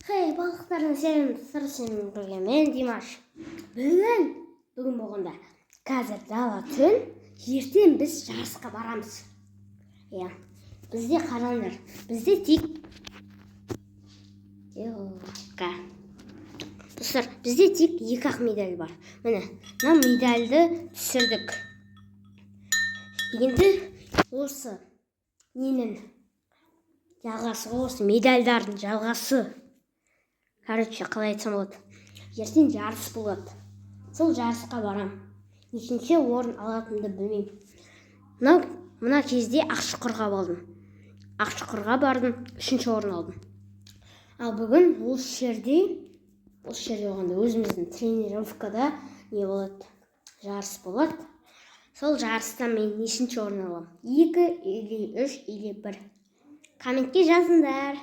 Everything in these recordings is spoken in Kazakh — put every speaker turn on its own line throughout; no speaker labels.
Хей, балықтардың сырсын бірге мен Димаш. Бүгін болғанда қазір дала түн, ертең біз жарысқа барамыз. Бізде қараңдар, бізде тек достар, бізде тек 2-ақ медаль бар. Міне, мына медальді түсірдік. Енді осы ненің жалғасы, осы медальдардың жалғасы. Короче, қалай айтсам болады. Ертең жарыс болады. Сол жарысқа барам. Нешінші орын алатынымды білмеймін. Мына кезде Ақшұқырға бардым. Ақшұқырға бардым, 3-ші орын алдым. Ал бүгін осы жерде болғанда өзіміздің тренировкада не болады? Жарыс болады. Сол жарыста мен нешінші орын аламын? 2 или 3 или 1. Комментке жазыңдар.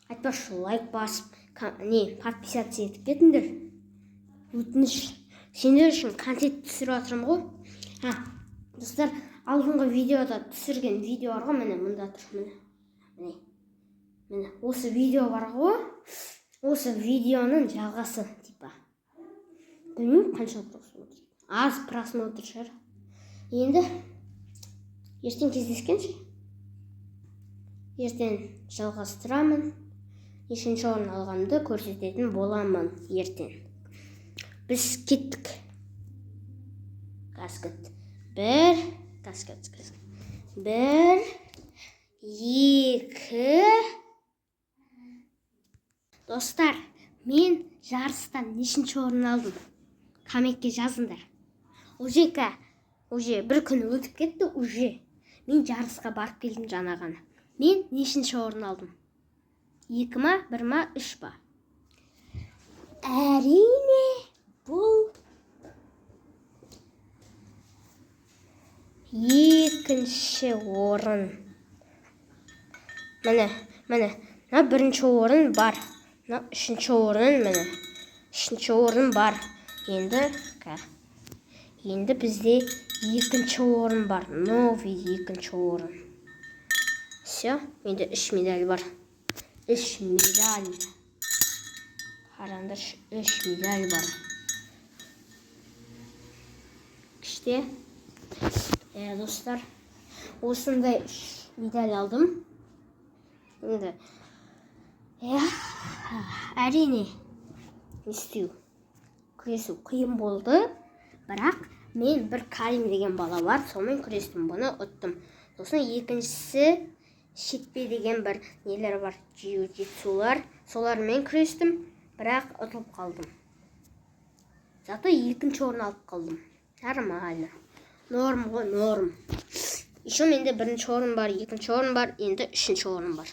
Айтпашы, лайк басып, подписаться етіп кетіңдер. Өтініш. Сендер үшін контент түсіріп жатырмын ғой. Достар, алдыңғы видеода түсірген видеоларға міне мұнда тұр. Міне, осы видео бар ғой. Осы видеоның жалғасы типа. Білмеймін қанша просмотр. Аз просмотр шығар. Енді ертең кездескенше. Ертең жалғастырамын. Нешінші орын алғанымды көрсететін боламын ертең. Біз кеттік. Каскет. 1, 2. Достар, мен жарыстан нешінші орын алдым? Комментке жазыңдар. Уже 1 күн өтіп кетті, уже. Мен жарысқа барып келдім жаңа ғана. Мен нешінші орын алдым? 2 ма, 1 ма, 3 ба? Әрине, бұл 2-ші орын. Міне, 1-ші орын бар. 3-ші орын, міне. 3-ші орын бар. Енді бізде 2-ші орын бар. Новый 2-ші орын. Все, енді 3 медаль бар. 3 медаль. Қараңдар, 3 медаль бар. Күште. Достар, осындай 3 медаль алдым. Енді, әрине, істеу, күресу қиын болды, бірақ мен бір Карим деген бала бар, сонымен күрестім, бұны ұттым. Сосын екіншісі шетпе деген бір нелер бар, jiu-jitsu'лар, солармен күрестім, бірақ ұтылып қалдым. Зато 2-ші орын алып қалдым. Нормально. Норм ғой, норм. Еще менде 1-ші орын бар, 2-ші орын бар, енді 3-ші орын бар.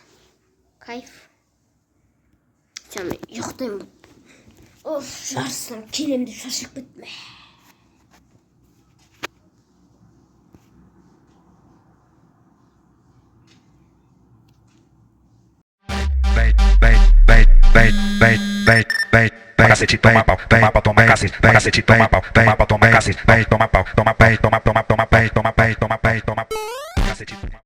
Кайф. Мен ұйықтаймын. Жарыстан келемді, шаршап кеттім.
Cacete, toma pau, toma cacete, toma pau, toma cacete, toma pau, toma cacete, toma